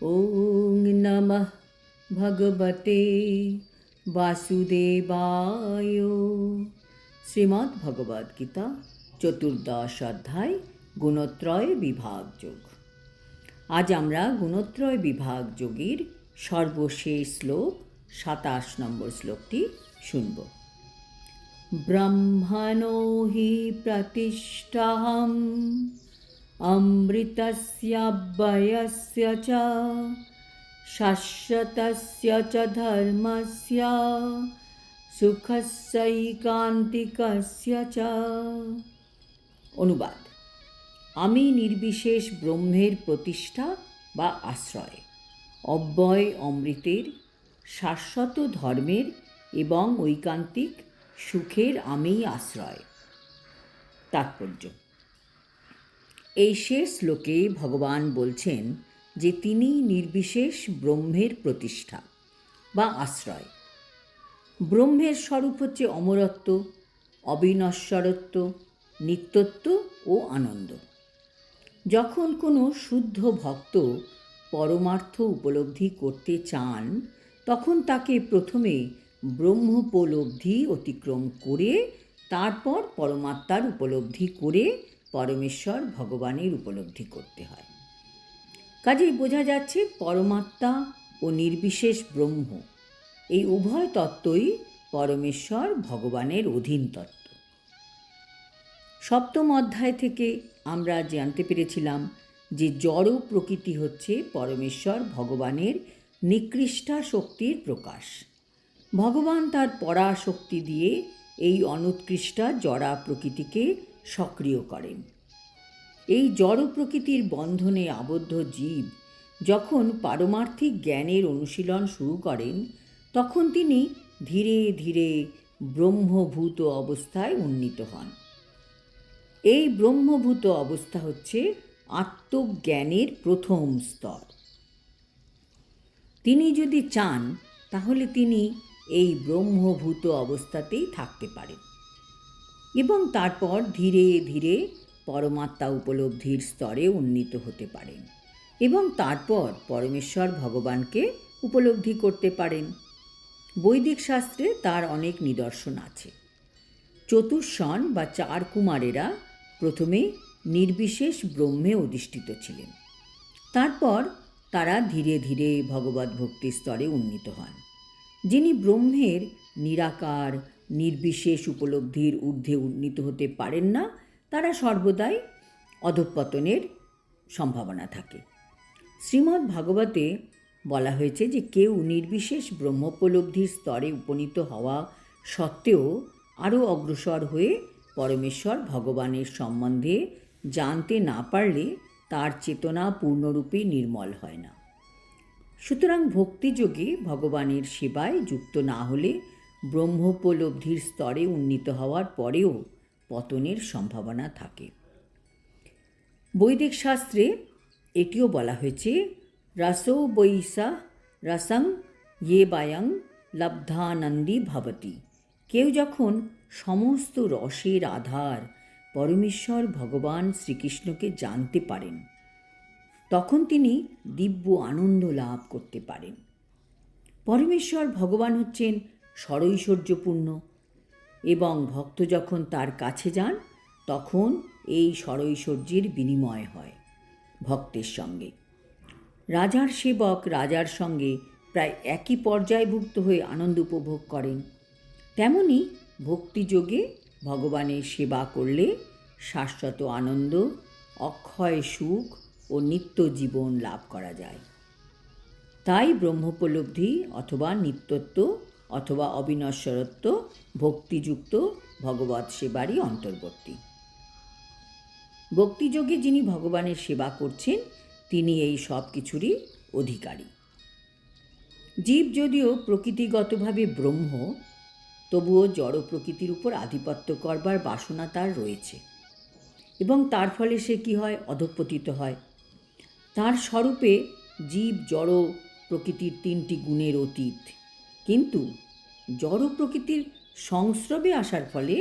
ওং নমঃ ভগবতে বাসুদেবায়। শ্রীমদ্ ভগবদ গীতা চতুর্দশ অধ্যায় গুণত্রয় বিভাগ যোগ। আজ আমরা গুণত্রয় বিভাগ যোগের সর্বশেষ শ্লোক ২৭ নম্বর শ্লোকটি শুনব। ব্রহ্মণো হি প্রতিষ্ঠাহম অমৃতস্য চ শাশ্বতস্য চ ধর্মস্য সুখস্যৈকান্তিকস্য চ। অনুবাদ: আমি নির্বিশেষ ব্রহ্মের প্রতিষ্ঠা বা আশ্রয়, অব্যয় অমৃতের, শাশ্বত ধর্মের এবং ঐকান্তিক সুখের আমিই আশ্রয়। তাৎপর্য: এই শেষ শ্লোকে ভগবান বলছেন যে তিনি নির্বিশেষ ব্রহ্মের প্রতিষ্ঠা বা আশ্রয়। ব্রহ্মের স্বরূপ হচ্ছে অমরত্ব, অবিনশ্বরত্ব, নিত্যত্ব ও আনন্দ। যখন কোনো শুদ্ধ ভক্ত পরমার্থ উপলব্ধি করতে চান, তখন তাকে প্রথমে ব্রহ্মোপলব্ধি অতিক্রম করে তারপর পরমাত্মার উপলব্ধি করে পরমেশ্বর ভগবানের উপলব্ধি করতে হয়। কাজেই বোঝা যাচ্ছে পরমাত্মা ও নির্বিশেষ ব্রহ্ম এই উভয় তত্ত্বই পরমেশ্বর ভগবানের অধীন তত্ত্ব। সপ্তম অধ্যায় থেকে আমরা জানতে পেরেছিলাম যে জড় প্রকৃতি হচ্ছে পরমেশ্বর ভগবানের নিকৃষ্টা শক্তির প্রকাশ। ভগবান তার পরাশক্তি দিয়ে এই অনুৎকৃষ্টা জড়া প্রকৃতিকে সক্রিয় করেন। এই জড় প্রকৃতির বন্ধনে আবদ্ধ জীব যখন পারমার্থিক জ্ঞানের অনুশীলন শুরু করেন, তখন তিনি ধীরে ধীরে ব্রহ্মভূত অবস্থায় উন্নীত হন। এই ব্রহ্মভূত অবস্থা হচ্ছে আত্মজ্ঞানের প্রথম স্তর। তিনি যদি চান তাহলে তিনি এই ব্রহ্মভূত অবস্থাতেই থাকতে পারেন এবং তারপর ধীরে ধীরে পরমাত্মা উপলব্ধির স্তরে উন্নীত হতে পারেন এবং তারপর পরমেশ্বর ভগবানকে উপলব্ধি করতে পারেন। বৈদিক শাস্ত্রে তার অনেক নিদর্শন আছে। চতুষ্ষণ বা চার কুমারেরা প্রথমে নির্বিশেষ ব্রহ্মে অধিষ্ঠিত ছিলেন। তারপর তারা ধীরে ধীরে ভগবত ভক্তির স্তরে উন্নীত হন। যিনি ব্রহ্মের নিরাকার নির্বিশেষ উপলব্ধির ঊর্ধ্বে উন্নীত হতে পারেন না, তারা সর্বদাই অধঃপতনের সম্ভাবনা থাকে। শ্রীমদ্ ভাগবতে বলা হয়েছে যে কেউ নির্বিশেষ ব্রহ্মোপলব্ধির স্তরে উপনীত হওয়া সত্ত্বেও আরও অগ্রসর হয়ে পরমেশ্বর ভগবানের সম্বন্ধে জানতে না পারলে তার চেতনা পূর্ণরূপে নির্মল হয় না। সুতরাং ভক্তিযোগে ভগবানের সেবায় যুক্ত না হলে ব্রহ্মোপলব্ধির স্তরে উন্নীত হওয়ার পরেও পতনের সম্ভাবনা থাকে। বৈদিক শাস্ত্রে এটিও বলা হয়েছে, রসো বৈসা রসং ইয়ে বায়ং লব্ধানন্দী ভবতি। কেউ যখন সমস্ত রসের আধার পরমেশ্বর ভগবান শ্রীকৃষ্ণকে জানতে পারেন, তখন তিনি দিব্য আনন্দ লাভ করতে পারেন। পরমেশ্বর ভগবান হচ্ছেন ষড়ৈশ্বর্যপূর্ণ এবং ভক্ত যখন তার কাছে যান তখন এই ষড়ৈশ্বর্যের বিনিময় হয় ভক্তের সঙ্গে। রাজার সেবক রাজার সঙ্গে প্রায় একই পর্যায়ভুক্ত হয়ে আনন্দ উপভোগ করেন। তেমনি ভক্তিযোগে ভগবানের সেবা করলে শাশ্বত আনন্দ, অক্ষয় সুখ ও নিত্য জীবন লাভ করা যায়। তাই ব্রহ্মোপলব্ধি অথবা নিত্যত্ব অথবা অবিনশ্বরত্ব ভক্তিযুক্ত ভগবৎ সেবারই অন্তর্বর্তী। ভক্তিযোগে যিনি ভগবানের সেবা করছেন তিনি এই সব কিছুরই অধিকারী। জীব যদিও প্রকৃতিগতভাবে ব্রহ্ম, তবুও জড় প্রকৃতির উপর আধিপত্য করবার বাসনা তার রয়েছে এবং তার ফলে সে কী হয়? অধঃপতিত হয়। তার স্বরূপে জীব জড় প্রকৃতির তিনটি গুণের অতীত, কিন্তু জড় প্রকৃতির সংস্রবে আসার ফলে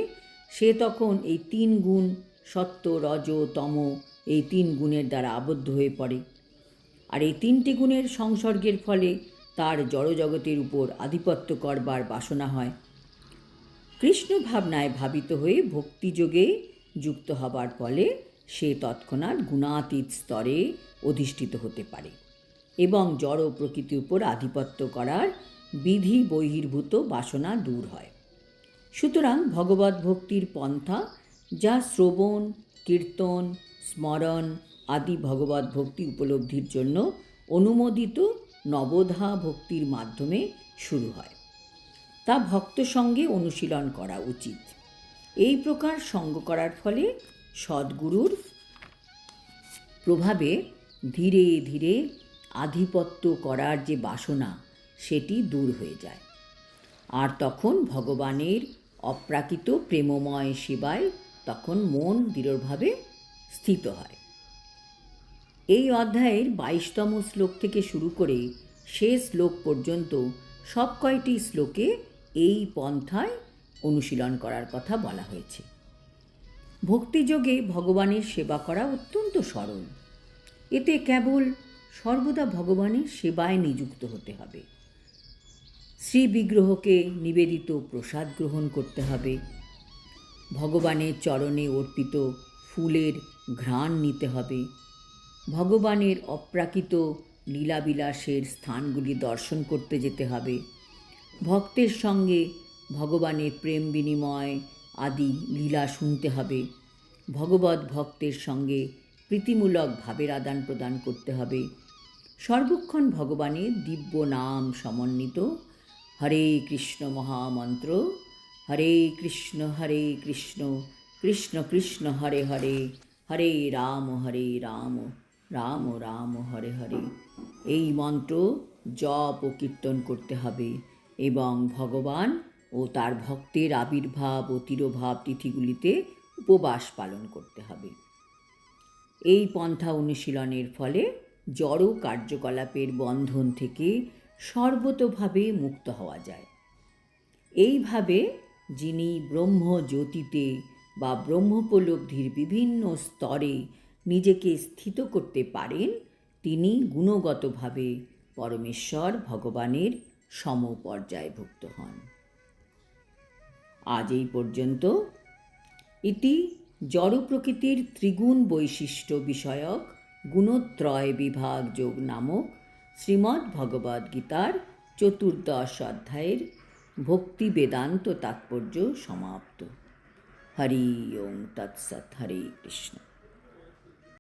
সে তখন এই তিন গুণ সত্ত্ব রজ তম এই তিন গুণের দ্বারা আবদ্ধ হয়ে পড়ে। আর এই 3টে গুণের সংসর্গের ফলে তার জড়জগতের উপর আধিপত্য করবার বাসনা হয়। কৃষ্ণ ভাবনায় ভাবিত হয়ে ভক্তিযোগে যুক্ত হবার ফলে সে তৎক্ষণাৎ গুণাতীত স্তরে অধিষ্ঠিত হতে পারে এবং জড় প্রকৃতির উপর আধিপত্য করার বিধি বহির্ভূত বাসনা দূর হয়। সুতরাং ভগবত ভক্তির পন্থা, যা শ্রবণ, কীর্তন, স্মরণ আদি ভগবত ভক্তি উপলব্ধির জন্য অনুমোদিত নবধা ভক্তির মাধ্যমে শুরু হয়, তা ভক্ত সঙ্গে অনুশীলন করা উচিত। এই প্রকার সঙ্গ করার ফলে সদ্গুরুর প্রভাবে ধীরে ধীরে আধিপত্য করার যে বাসনা সেটি দূর হয়ে যায়, আর তখন ভগবানের অপ্রাকৃত প্রেমময় সেবায় তখন মন দৃঢ়ভাবে স্থিত হয়। এই অধ্যায়ের 22তম শ্লোক থেকে শুরু করে শেষ শ্লোক পর্যন্ত সব কয়টি শ্লোকে এই পন্থায় অনুশীলন করার কথা বলা হয়েছে। ভক্তিযোগে ভগবানের সেবা করা অত্যন্ত সরল। এতে কেবল সর্বদা ভগবানের সেবায় নিযুক্ত হতে হবে। শ্রীবিগ্রহকে নিবেদিত প্রসাদ গ্রহণ করতে হবে, ভগবানের চরণে অর্পিত ফুলের ঘ্রাণ নিতে হবে, ভগবানের অপ্রাকৃত লীলাবিলাসের স্থানগুলি দর্শন করতে যেতে হবে, ভক্তের সঙ্গে ভগবানের প্রেম বিনিময় আদি লীলা শুনতে হবে, ভগবত ভক্তের সঙ্গে প্রীতিমূলক ভাবের আদান প্রদান করতে হবে, সর্বক্ষণ ভগবানের দিব্য নাম সমন্বিত হরে কৃষ্ণ মহামন্ত্র, হরে কৃষ্ণ কৃষ্ণ কৃষ্ণ হরে হরে, হরে রাম রাম রাম হরে হরে, এই মন্ত্র জপ ও কীর্তন করতে হবে এবং ভগবান ও তার ভক্তের আবির্ভাব ও তিরোভাব তিথিগুলিতে উপবাস পালন করতে হবে। এই পন্থা অনুশীলনের ফলে জড় কার্যকলাপের বন্ধন থেকে সর্বতোভাবে মুক্ত হওয়া যায়। এইভাবে যিনি ব্রহ্মজ্যোতিতে বা ব্রহ্মোপলব্ধির বিভিন্ন স্তরে নিজেকে স্থিত করতে পারেন, তিনি গুণগতভাবে পরমেশ্বর ভগবানের সমপর্যায়ভুক্ত হন। আজ এই পর্যন্ত। ইতি জড় প্রকৃতির ত্রিগুণ বৈশিষ্ট্য বিষয়ক গুণত্রয় বিভাগ যোগ নামক শ্রীমদ্ ভগবদ্ গীতার 14 অধ্যায়ের ভক্তি বেদান্ত তাৎপর্য সমাপ্ত। হরি ওম তৎসৎ। হরে কৃষ্ণ।